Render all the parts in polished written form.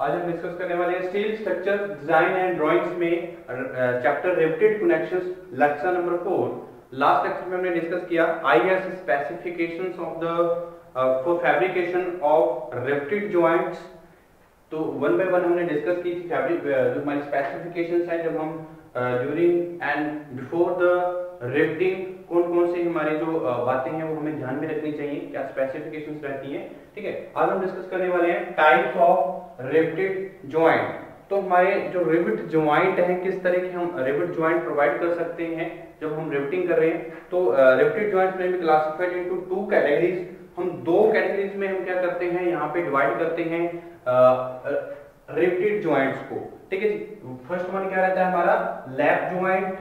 आज हम डिस्कस करने वाले हैं steel structure design and drawings में chapter riveted connections lecture number 4। Last lecture में हमने डिस्कस किया IS specifications of the for fabrication of riveted joints. तो वन बाय वन हमने डिस्कस की थी फैब्रिक जो हमारी स्पेसिफिकेशंस हैं जब हम during and before the riveting कौन कौन से हमारे जो बातें हैं वो हमें ध्यान में रखनी चाहिए, क्या स्पेसिफिकेशंस रहती हैं। ठीक है, आज हम डिस्कस करने वाले हैं टाइप्स ऑफ रिवेटेड जॉइंट। तो हमारे जो रिवेट जॉइंट हैं किस तरह के हम रिवेट जॉइंट प्रोवाइड कर सकते हैं जब हम रिवेटिंग कर रहे हैं। तो रिवेटेड जॉइंट्स में भी क्लासिफाइड इनटू टू कैटेगरीज। हम दो कैटेगरीज में हम क्या करते हैं, यहाँ पे डिवाइड करते हैं रिवेटेड जॉइंट्स को। ठीक है जी, फर्स्ट वन क्या रहता है हमारा लैप जॉइंट,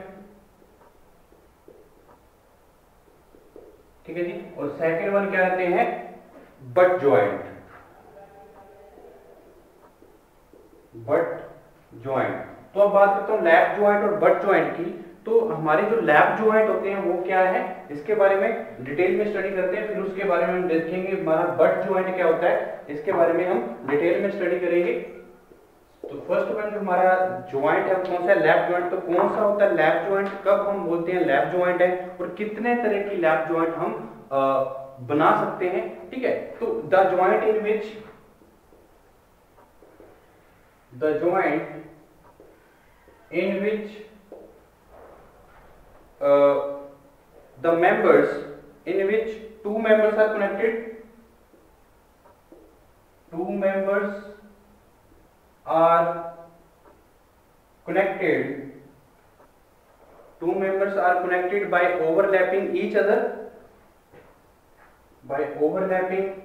ठीक है जी, और सेकंड वन क्या रहते हैं बट जॉइंट। बट जॉइंट, तो अब बात करता हूं लैप जॉइंट और बट जॉइंट की। तो हमारे जो लैप जॉइंट होते हैं वो क्या है, इसके बारे में डिटेल में स्टडी करते हैं, फिर उसके बारे में हम देखेंगे हमारा बट जॉइंट क्या होता है, इसके बारे में हम डिटेल में स्टडी करेंगे। तो फर्स्ट वन जो हमारा जॉइंट है वो कौन सा है, लैप जॉइंट। तो कौन सा होता है लैप जॉइंट, कब हम बोलते हैं लैप जॉइंट है, और कितने तरह की लैप जॉइंट हम बना सकते हैं। ठीक है, तो the joint in which the members in which two members are connected, two members are connected by overlapping each other, by overlapping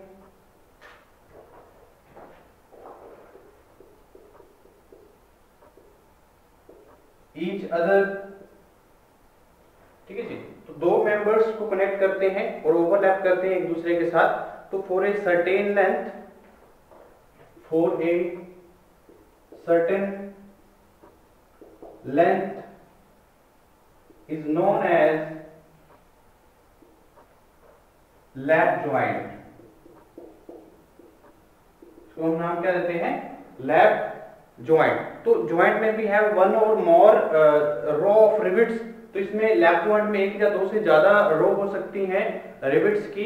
each other। ठीक है जी, तो दो मेंबर्स को कनेक्ट करते हैं और ओवरलैप करते हैं एक दूसरे के साथ। तो for a certain length is known as lap joint. इसको हम नाम क्या देते हैं, लैप जॉइंट। तो जॉइंट में भी है वन और मोर रो ऑफ रिवेट्स। तो इसमें लैप जॉइंट में एक या दो से ज्यादा रो हो सकती हैं रिवेट्स की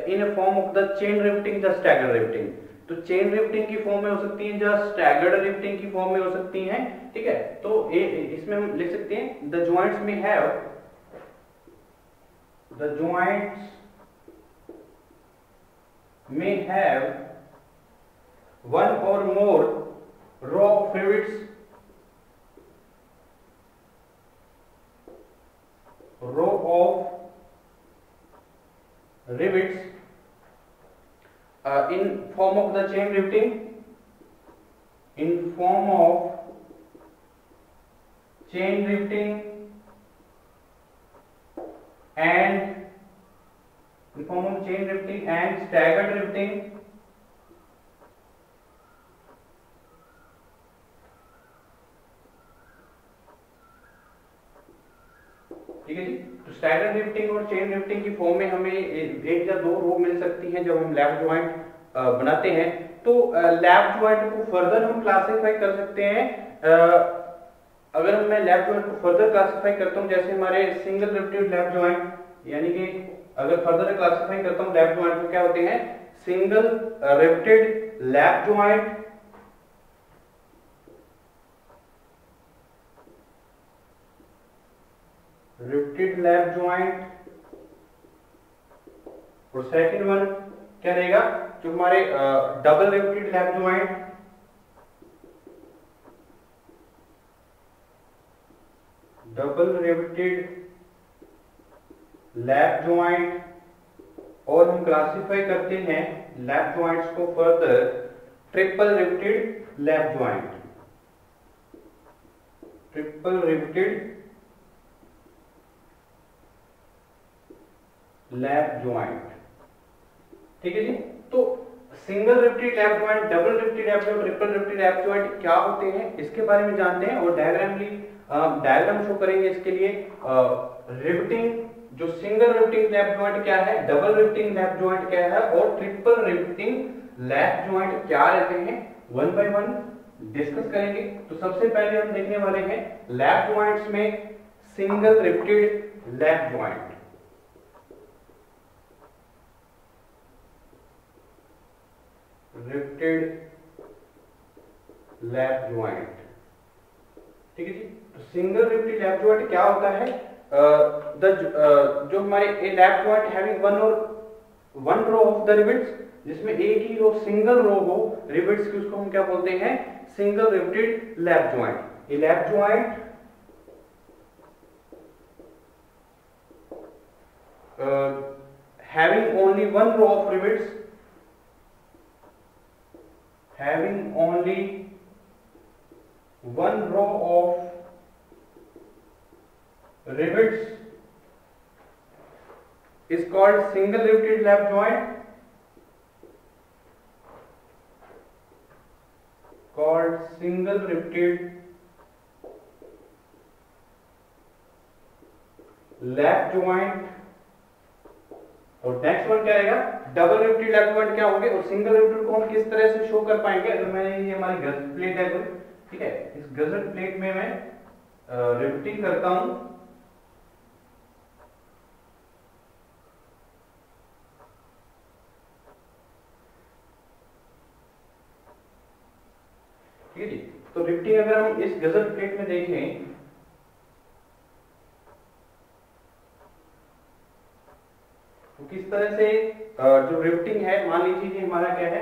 in form of the chain riveting या स्टैगर्ड रिवेटिंग। तो चेन रिवेटिंग की फॉर्म में हो सकती हैं या स्टैगर्ड रिवेटिंग की फॉर्म में हो सकती हैं। ठीक है, तो इसमें हम लिख सकते हैं द जॉइंट्स में हैव वन और more row of rivets, row of rivets in form of the chain riveting, in form of chain riveting and staggered riveting। ठीक है जी, तो स्टैगर्ड रिवेटिंग और चेन रिवेटिंग की फॉर्म में हमें एक या दो रो मिल सकती हैं जब हम लैप जॉइंट बनाते हैं। तो लैप जॉइंट को फर्दर हम क्लासिफाई कर सकते हैं। अगर मैं लैप जॉइंट को फर्दर क्लासिफाई करता हूं, जैसे हमारे सिंगल रिवेटेड लैप जॉइंट, यानी कि अगर फर्दर क्लासिफाई करता हूं लैप जॉइंट को, क्या होते हैं single riveted lap joint, riveted lap joint, और सेकंड वन क्या रहेगा जो हमारे double riveted lap joint, double riveted lap joint. और हम क्लासिफाई करते हैं लैप जॉइंट्स को further triple riveted lap joint, triple riveted lap joint. ठीक है जी, तो single riveted lap joint, double riveted lap joint, triple riveted lap joint क्या होते हैं इसके बारे में जानते हैं और डायग्राम शो करेंगे इसके लिए। रिवेटिंग जो सिंगल रिवेटिंग लैप जॉइंट क्या है, डबल रिवेटिंग लैप जॉइंट क्या है और ट्रिपल रिवेटिंग लैप जॉइंट क्या रहते हैं, वन बाय वन डिस्कस करेंगे। तो सबसे पहले हम देखने वाले हैं लैप जॉइंट्स में single riveted lap joint. Riveted lap joint, ठीक है जी। तो सिंगल रिवेटेड लैप जॉइंट क्या होता है? जो हमारे lap joint having one row of the rivets, जिसमें एक ही रो सिंगल रो हो रिवेट्स की, उसको हम क्या बोलते हैं? Single riveted lap joint. ये lap joint having only one row of rivets, having only one row of rivets is called single riveted lap joint, called single riveted lap joint. और next one क्या रहेगा? Double riveted lap joint क्या होंगे? और single riveted को हम किस तरह से शो कर पाएंगे? अगर मैंने ये हमारी गजर प्लेट है कोई, ठीक है, इस गजर प्लेट में मैं रिवेटिंग करता हूं, ठीक है जी। तो रिवेटिंग अगर हम इस गजर प्लेट में देखें तो किस तरह से जो रिवेटिंग है, मान लीजिए कि हमारा क्या है,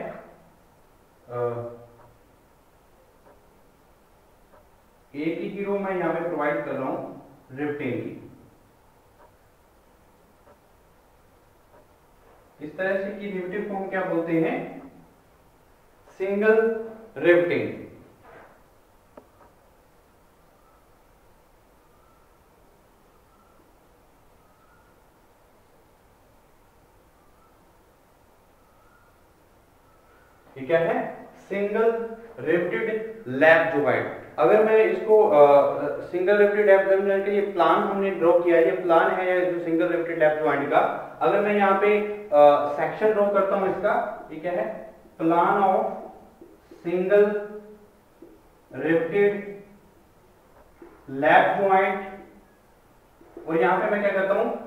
एक ही रो मैं यहां पे प्रोवाइड कर रहा हूं रिवेटिंग की, इस तरह से कि रिवेटिंग को हम क्या बोलते हैं? Single riveting. ये क्या है? Single riveted lap joint. अगर मैं इसको सिंगल रिवेटेड लैप जॉइंट के लिए प्लान हमने ड्रॉ किया, ये प्लान है जो सिंगल रिवेटेड लैप जॉइंट का। अगर मैं यहाँ पे सेक्शन ड्रॉ करता हूं इसका, ये क्या है? Plan of single riveted lap joint. और यहाँ पे मैं क्या करता हूँ?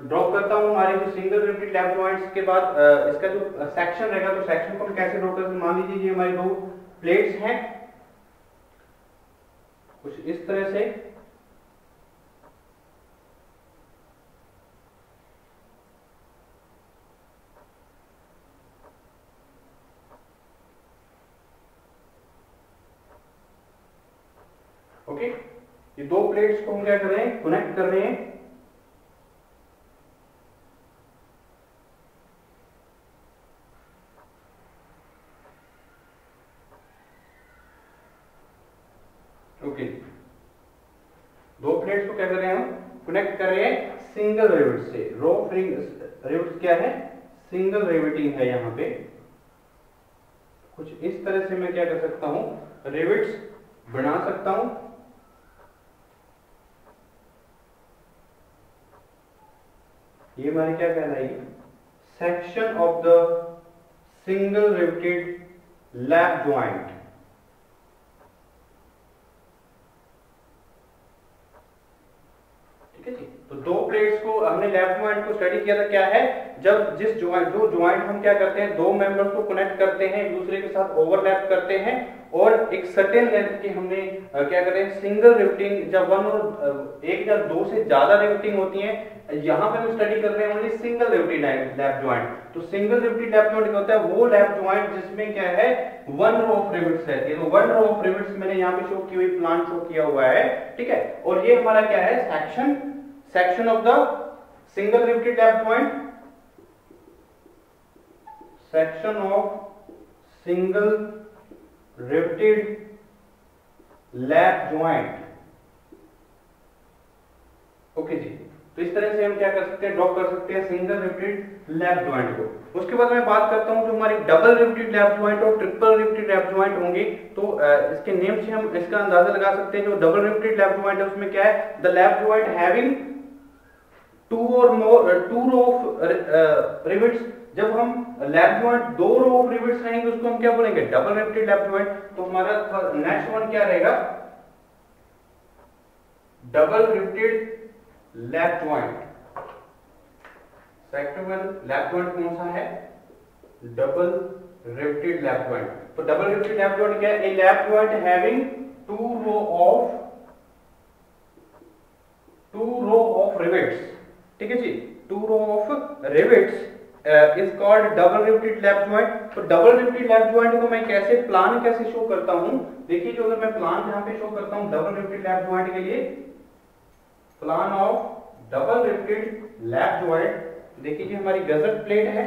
ड्रॉ करता हूँ हमारे जो सिंगल रिवेटेड लैप जॉइंट्स के बाद इसका जो सेक्शन रहेगा, तो सेक्शन को हम कैसे ड्रॉ करते हैं? मान लीजिए ये हमारी दो प्लेट्स हैं कुछ इस तरह से, ओके। ये दो प्लेट्स को हम क्या कर रहे हैं? कनेक्ट कर रहे हैं। ओके, दो प्लेट्स को क्या कर रहे हैं? हम कनेक्ट कर रहे हैं सिंगल रिवेट से। रो रिवेट्स क्या है? सिंगल रिवेटिंग है यहाँ पे। कुछ इस तरह से मैं क्या कर सकता हूं? रिवेट्स बना सकता हूं। ये हमारी क्या कहलाएगी? Section of the single riveted lap joint. ठीक है जी। तो दो प्लेट्स को हमने लैप जॉइंट को स्टडी किया था, क्या है? जब जो जॉइंट हम क्या करते हैं, दो मेंबर्स को कनेक्ट करते हैं, एक दूसरे के साथ ओवरलैप करते हैं और एक सर्टेन लेंथ की हमने क्या करते हैं? Single riveting. जब वन और एक या दो से ज्यादा रिवेटिंग होती है, यहाँ पे हम स्टडी कर रहे हैं only single riveted lap joint. तो सिंगल रिवेटेड लैप जॉइंट क्या होता है? वो लैप जॉइंट जिसमें क्या है? वन रो ऑफ रिवेट्स रहती है। तो वन रो ऑफ रिवेट्स मैंने यहाँ पे शो की हुई प्लान शो किया हुआ है, ठीक है। और ये हमारा क्या है? Section of the single riveted lap joint, section of single riveted lap joint. Okay जी। तो इस तरह से हम क्या कर सकते हैं? ड्रॉ कर सकते हैं सिंगल रिवेटेड लैप जॉइंट को। उसके बाद मैं बात करता हूं जो हमारी डबल रिवेटेड लैप जॉइंट और ट्रिपल रिवेटेड लैप जॉइंट होंगे। तो इसके नेम से हम इसका अंदाजा लगा सकते हैं। जो डबल रिवेटेड लैप जॉइंट है उसमें क्या है? The lap joint having two row of rivets, जब हम लैप जॉइंट दो रो ऑफ रिवेट्स रहेंगे उसको हम क्या बोलेंगे, डबल रिवेटेड लैप जॉइंट। तो हमारा नेक्स्ट वन क्या रहेगा, double riveted lap joint. Second one lap joint कौन सा है, डबल रिवेटेड लैप जॉइंट। तो डबल रिवेटेड लैप जॉइंट क्या है, a lap joint having two row of rivets, ठीक है जी, two row of rivets is called double riveted lap joint. तो डबल रिवेटेड लैप जॉइंट को मैं कैसे प्लान कैसे शो करता हूं, देखिए जो अगर मैं प्लान यहां पे शो करता हूं डबल रिवेटेड लैप जॉइंट के लिए, plan of double riveted lap joint, देखिए जी हमारी गजर प्लेट है,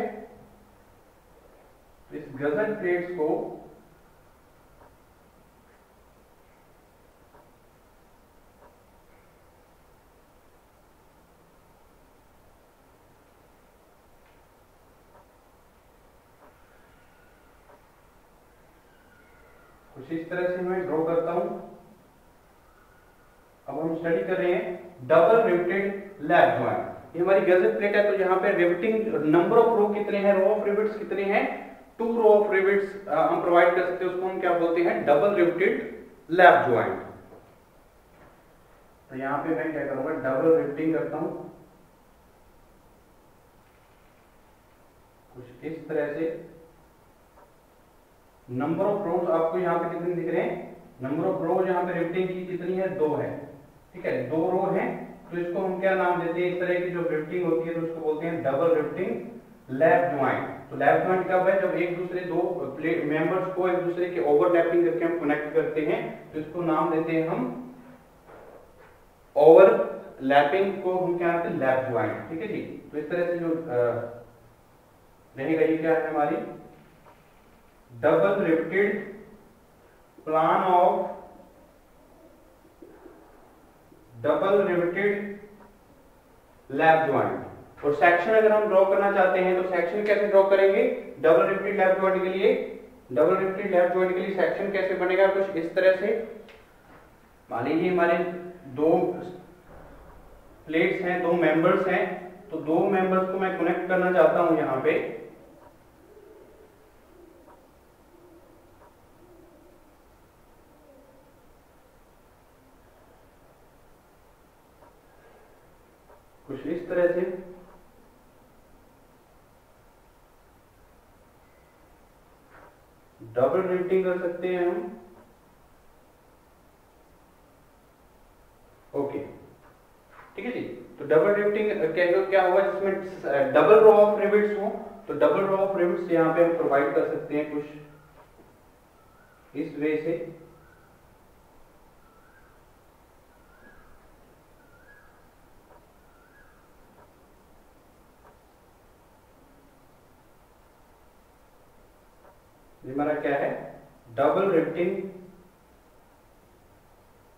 इस गजर प्लेट्स को कुछ इस तरह से मैं ड्रॉ करता हूं। अब हम स्टडी कर रहे हैं डबल रिवेटेड लैप जॉइंट। ये हमारी गजर प्लेट है, तो यहाँ पे रिवेटिंग नंबर ऑफ रो कितने हैं, रो ऑफ रिवेट्स कितने हैं, टू रो ऑफ रिवेट्स हम प्रोवाइड कर सकते हैं, उसको हम क्या बोलते हैं, डबल रिवेटेड लैप जॉइंट। तो यहाँ पे मैं क्या करूंगा, डबल रिवेटिंग करता हूं कुछ इस तरह से। नंबर ऑफ रोज आपको यहाँ पे कितने दिख रहे हैं, नंबर ऑफ रोज यहाँ पे रिवेटिंग की कितनी है, दो है, ठीक है, दो रो हैं। तो इसको हम क्या नाम देते हैं, इस तरह की जो रिवेटिंग होती है तो उसको बोलते हैं डबल रिवेटिंग लैप जॉइंट। तो लैप जॉइंट कब है, जब एक दूसरे दो प्लेट मेंबर्स को एक दूसरे के ओवरलैपिंग करके हम कनेक्ट करते हैं, तो इसको नाम देते हैं हम ओवरलैपिंग को हम क्या कहते हैं, लैप जॉइंट, ठीक है जी। तो इस तरह से जो रहेगा ये क्या है हमारी double riveted plan of double riveted lap joint. और सेक्शन अगर हम ड्रॉ करना चाहते हैं तो सेक्शन कैसे ड्रॉ करेंगे, डबल रिवेटेड लैप जॉइंट के लिए, डबल रिवेटेड लैप जॉइंट के लिए सेक्शन कैसे बनेगा, कुछ इस तरह से। मान लीजिए हमारे दो प्लेट्स हैं, दो मेंबर्स हैं, तो दो मेंबर्स को मैं कनेक्ट करना चाहता हूं यहां पे, कुछ इस तरह से। डबल रिवेटिंग कर सकते हैं हम, ओके, ठीक है जी। तो डबल रिवेटिंग क्या होगा, जिसमें डबल रो ऑफ रिवेट्स हो, तो डबल रो ऑफ रिवेट्स यहाँ पे हम प्रोवाइड कर सकते हैं कुछ इस वे से। हमारा क्या है, डबल रिवेटिंग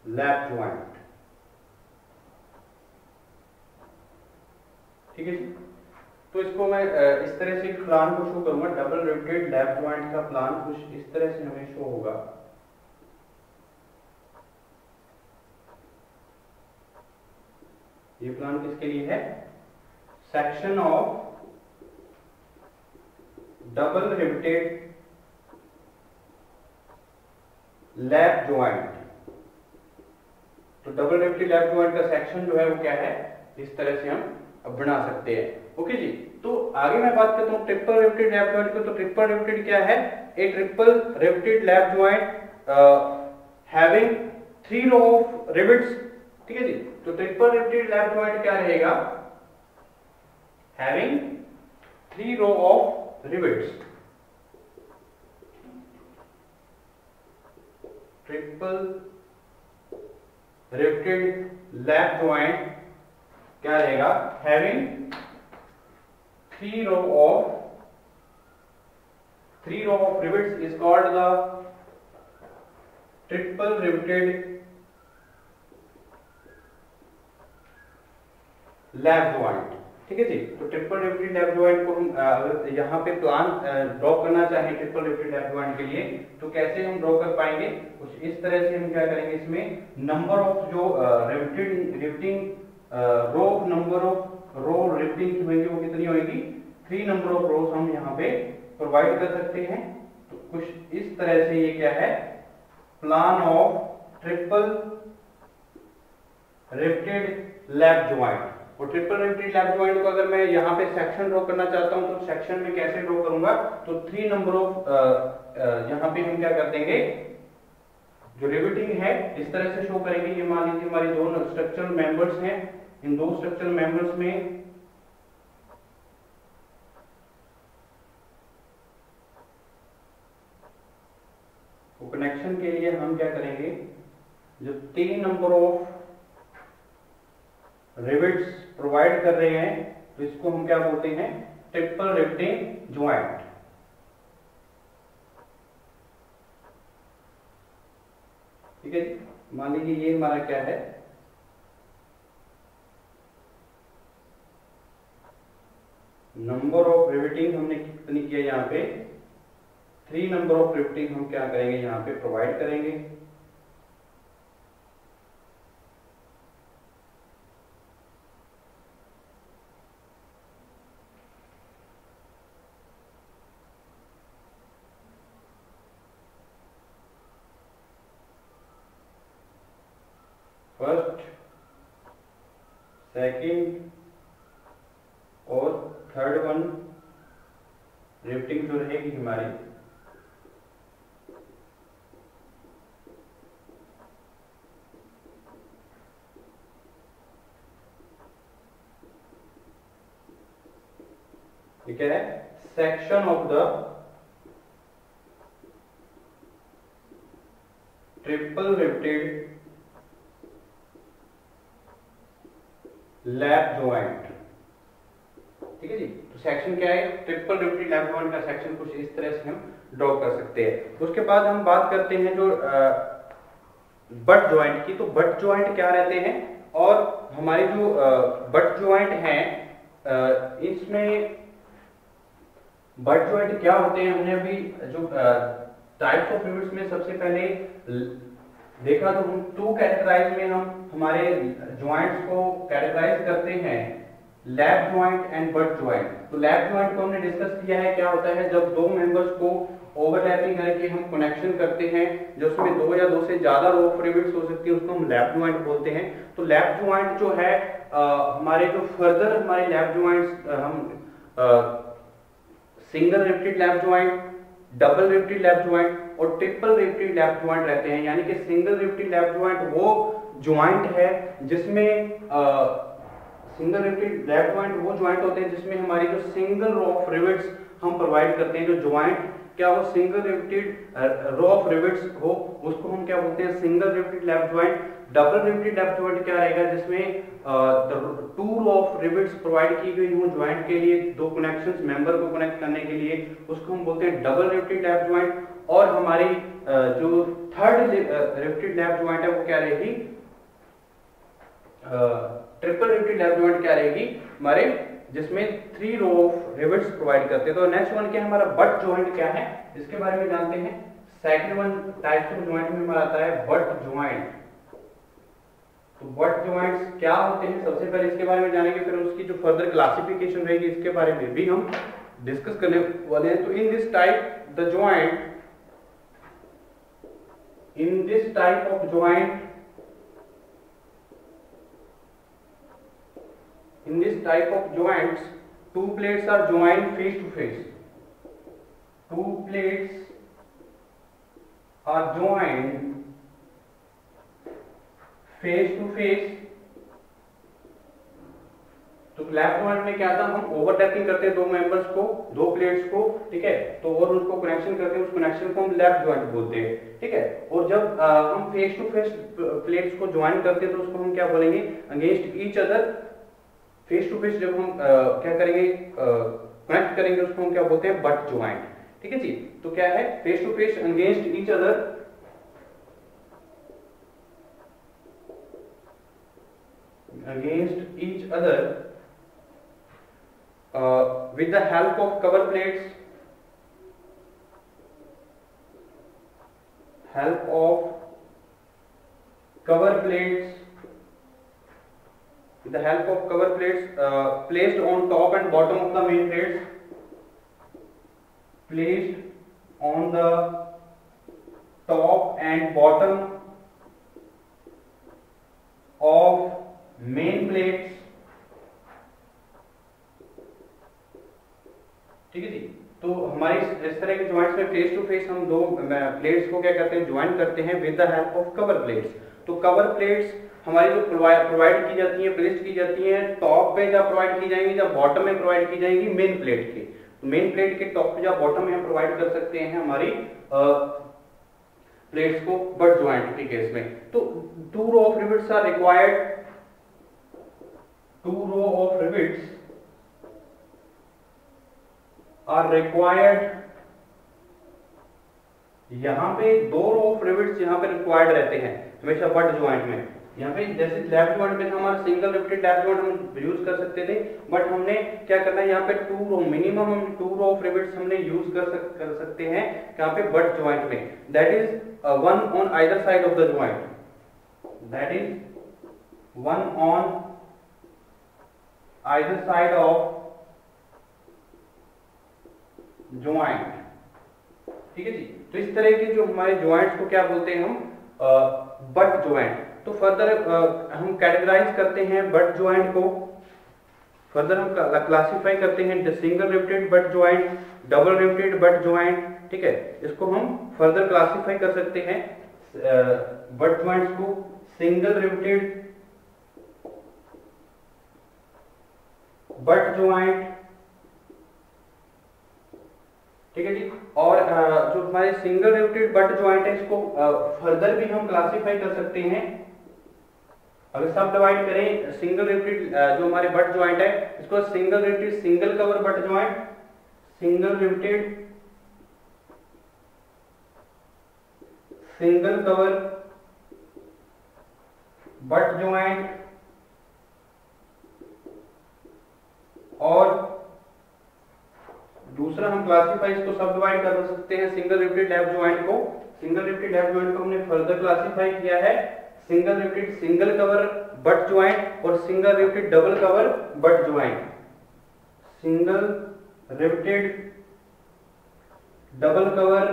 लैप जॉइंट, ठीक है जी। तो इसको मैं इस तरह से प्लान को शो करूंगा, डबल रिवेटेड लैप जॉइंट का प्लान कुछ इस तरह से हमें शो होगा। ये प्लान किसके लिए है, section of double riveted lap joint. तो डबल रिवेटेड लैप जॉइंट का सेक्शन जो है वो क्या है, इस तरह से हम अब बना सकते हैं, ओके जी। तो आगे मैं बात करता हूँ ट्रिपल रिवेटेड लैप जॉइंट को। तो ट्रिपल रिवेटेड क्या है, a triple riveted lap joint having three row of rivets, ठीक है जी। तो ट्रिपल रिवेटेड लैप जॉइंट क्या रहेगा, having three row of rivets. Triple riveted lap joint क्या रहेगा, having three row of rivets is called the triple riveted lap joint, ठीक है जी। तो ट्रिपल रिवेटेड लैप जॉइंट को हम अगर यहाँ पे प्लान ड्रॉ करना चाहें ट्रिपल रिवेटेड लैप जॉइंट के लिए, तो कैसे हम ड्रॉ कर पाएंगे, कुछ इस तरह से हम क्या करेंगे, इसमें नंबर ऑफ जो riveting row of number of row riveting की होगी वो कितनी होगी, 3 नंबर ऑफ रोज हम यहाँ पे प्रोवाइड कर सकते हैं। तो कुछ इस तरह से ये क्या है, plan of triple riveted lap joint. और ट्रिपल रिवेटेड लैप ज्वाइंट को अगर मैं यहाँ पे सेक्शन ड्रॉ करना चाहता हूँ तो सेक्शन में कैसे ड्रॉ करूंगा, तो 3 नंबर ऑफ यहाँ पे हम क्या कर देंगे, जो रिवेटिंग है इस तरह से शो करेंगे। ये मान लीजिए हमारी दो स्ट्रक्चरल मेंबर्स हैं, इन दो स्ट्रक्चरल मेंबर्स में कनेक्शन के लिए हम क्या करेंगे, जो 3 नंबर ऑफ रिवेट्स प्रोवाइड कर रहे हैं तो इसको हम क्या बोलते हैं, ट्रिपल रिवेटिंग ज्वाइंट। ठीक है जी, मान लीजिए ये हमारा क्या है, नंबर ऑफ रिवेटिंग हमने कितनी किया यहाँ पे, 3 नंबर ऑफ रिवेटिंग हम क्या करेंगे यहाँ पे प्रोवाइड करेंगे। फर्स्ट, सेकंड और थर्ड वन रिवेटिंग जो रहेगी हमारी, ठीक है, section of the triple riveted lap joint. ठीक है जी, तो सेक्शन क्या है, ट्रिपल रिवेटेड लैप ज्वाइंट का सेक्शन कुछ इस तरह से हम ड्रॉ कर सकते हैं। उसके बाद हम बात करते हैं जो बट ज्वाइंट की। तो बट ज्वाइंट क्या रहते हैं, और हमारे जो बट ज्वाइंट हैं इसमें बट ज्वाइंट क्या होते हैं, हमने अभी जो टाइप्स ऑफ रिवेट्स में सबसे पहले देखा, तो हम 2 कैटेगराइज में हम हमारे ज्वाइंट्स को कैटेगराइज करते हैं, lap joint and but joint. तो लैप ज्वाइंट को हमने डिस्कस किया है, क्या होता है जब दो मेंबर्स को ओवरलैपिंग करके हम कनेक्शन करते हैं, जो उसमें 2 या 2 से ज्यादा रो ऑफ रिवेट्स हो सकती है, उसको हम लैप ज्वाइंट बोलते हैं। तो लैप ज्वाइंट जो है हमारे जो फर्दर हमारे लैप ज्वाइंट्स हम single riveted lap joint, double riveted lap joint और ट्रिपल रिवेटेड लैप ज्वाइंट रहते हैं। यानी कि सिंगल रिवेटेड लैप ज्वाइंट वो ज्वाइंट है जिसमें सिंगल रिवेटेड लैप ज्वाइंट वो ज्वाइंट होते हैं जिसमें हमारी जो सिंगल रो ऑफ रिवेट्स हम प्रोवाइड करते हैं, जो ज्वाइंट क्या हो single riveted row of rivets हो, उसको हम क्या बोलते हैं, single riveted lap joint. Double riveted lap joint क्या रहेगा, जिसमें 2 रो ऑफ रिवेट्स प्रोवाइड की गई हो ज्वाइंट के लिए, 2 कनेक्शंस मेंबर को कनेक्ट करने के लिए, उसको हम बोलते हैं डबल रिवेटेड लैप ज्वाइंट। और हमारी जो थर्ड रिवेटेड लैप ज्वाइंट है वो क्या रहेगी, ट्रिपल रिवेटेड लैप ज्वाइंट क्या रहेगी हमारे, जिसमें 3 रो ऑफ रिवेट्स प्रोवाइड करते हैं। तो नेक्स्ट वन क्या हमारा बट ज्वाइंट क्या है, इसके बारे में जानते हैं। Second one type of joint में हमारा आता है बट ज्वाइंट। तो बट ज्वाइंट्स क्या होते हैं, सबसे पहले इसके बारे में जानेंगे, फिर उसकी जो फर्दर क्लासिफिकेशन रहेगी इसके बारे में भी हम डिस्कस करने वाले हैं। तो in this type the joint, in this type of joint, in this type of joints 2 plates are joined face to face. 2 plates are joined face to face. तो लैप ज्वाइंट में क्या था, हम ओवरलैपिंग करते हैं 2 मेंबर्स को, 2 plates को, ठीक है, तो और उनको कनेक्शन करते हैं, उस कनेक्शन को हम लैप ज्वाइंट बोलते हैं, ठीक है। और जब हम फेस टू फेस प्लेट्स को ज्वाइन करते हैं तो उसको हम क्या बोलेंगे, against each other. Face to face जब हम क्या करेंगे, कनेक्ट करेंगे, उसको हम क्या बोलते हैं, बट ज्वाइंट। ठीक है जी, तो क्या है, face to face against each other, against each other with the help of cover plates, help of cover plates, with the help of cover plates placed on top and bottom of the main plates, placed on the top and bottom of main plates, ठीक है जी। तो हमारे इस तरह के joints में face to face हम दो प्लेट्स को क्या करते हैं, ज्वाइन करते हैं with the help of cover plates. तो कवर प्लेट्स हमारी जो प्रोवाइड की जाती है, प्लेस की जाती है टॉप पे, या प्रोवाइड की जाएंगी या बॉटम में प्रोवाइड की जाएंगी मेन प्लेट के। तो मेन प्लेट के टॉप पे या बॉटम में हम प्रोवाइड कर सकते हैं हमारी प्लेट्स को बट ज्वाइंट के केस में। तो 2 row of rivets are required, 2 row of rivets are required. यहां पे 2 रो ऑफ रिवेट्स यहां पे रिक्वायर्ड रहते हैं हमेशा बट ज्वाइंट में। यहाँ पे जैसे लेफ्ट ज्वाइंट में हमारा सिंगल रिपीटेड लेफ्ट ज्वाइंट हम यूज कर सकते थे, बट हमने क्या करना है यहाँ पे 2 रो मिनिमम हम 2 रो ऑफ रिवेट्स हमने यूज कर सकते हैं यहाँ पे बट ज्वाइंट में। That is 1 on either side of the joint, that is 1 on either side of joint, ठीक है जी। तो इस तरह के जो हमारे ज्वाइंट्स को क्या बोलते हैं हम, बट ज्वाइंट। तो फर्दर हम कैटेगराइज करते हैं बट ज्वाइंट को, फर्दर हम क्लासिफाई करते हैं single repeated butt joint, double riveted butt joint, ठीक है। इसको हम फर्दर क्लासिफाई कर सकते हैं बट ज्वाइंट्स को सिंगल रिपीटेड बट ज्वाइंट, ठीक है जी। और जो हमारे सिंगल रिपीटेड बट ज्वाइंट है इसको फर्दर भी हम क्लासिफाई कर सकते हैं। अगर सब डिवाइड करें सिंगल रिपीटेड जो हमारे बट ज्वाइंट है इसको single riveted single cover butt joint, single riveted single cover butt joint, और दूसरा हम क्लासिफाई इसको सब डिवाइड कर सकते हैं सिंगल रिपीटेड लेफ्ट ज्वाइंट को। सिंगल रिपीटेड लेफ्ट ज्वाइंट को हमने फर्दर क्लासिफाई किया है single riveted single cover butt joint और single riveted double cover butt joint, single riveted double cover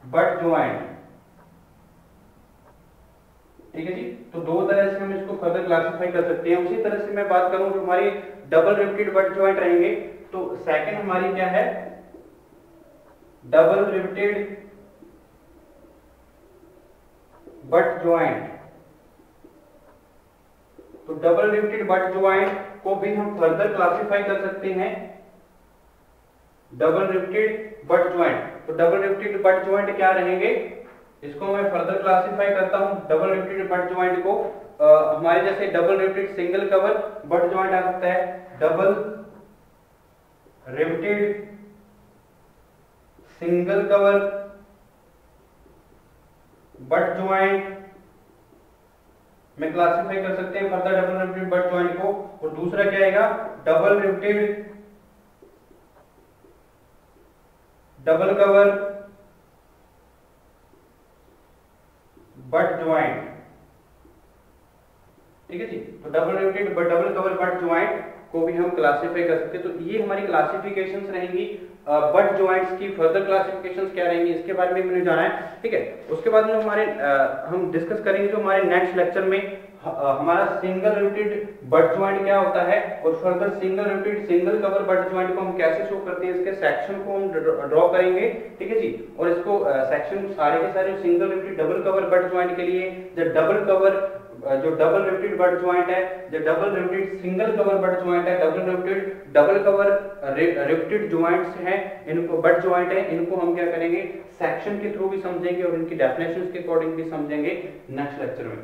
butt joint, ठीक है जी। तो 2 तरह से हम इसको फर्दर क्लासिफाई कर सकते हैं। उसी तरह से मैं बात करूं जो हमारी डबल रिपीटेड बट ज्वाइंट रहेंगे, तो सेकंड हमारी क्या है, डबल रिपीटेड बट ज्वाइंट। तो डबल रिपीटेड बट ज्वाइंट को भी हम फर्दर क्लासिफाई कर सकते हैं डबल रिपीटेड बट ज्वाइंट। तो डबल रिपीटेड बट ज्वाइंट क्या रहेंगे, इसको मैं फर्दर क्लासिफाई करता हूं डबल रिपीटेड बट ज्वाइंट को। हमारे जैसे double riveted single cover butt joint आ सकता है double riveted single cover butt joint में क्लासिफाई कर सकते हैं further double riveted butt joint को। और दूसरा क्या आएगा, double riveted double cover butt joint, ठीक है जी। तो double riveted double cover butt joint को भी हम क्लासिफाई कर सकते हैं। तो ये हमारी क्लासिफिकेशंस रहेंगी बट ज्वाइंट्स की। फर्दर क्लासिफिकेशंस क्या रहेंगी इसके बारे में मैंने जाना है, ठीक है। उसके बाद में हमारे हम डिस्कस करेंगे जो हमारे नेक्स्ट लेक्चर में हमारा सिंगल रिपीटेड बट ज्वाइंट क्या होता है, और further single riveted single cover butt joint को हम कैसे शो करते हैं, इसके सेक्शन को हम ड्रॉ करेंगे, ठीक है जी। और इसको सेक्शन सारे के सारे single riveted double cover butt joint के लिए जो डबल कवर जो डबल रिपीटेड बट ज्वाइंट है, जो double riveted single cover butt joint है, double riveted double cover riveted joints हैं, इनको बट ज्वाइंट है, इनको हम क्या करेंगे सेक्शन के थ्रू भी समझेंगे और इनकी डेफिनेशंस के अकॉर्डिंग भी समझेंगे नेक्स्ट लेक्चर में।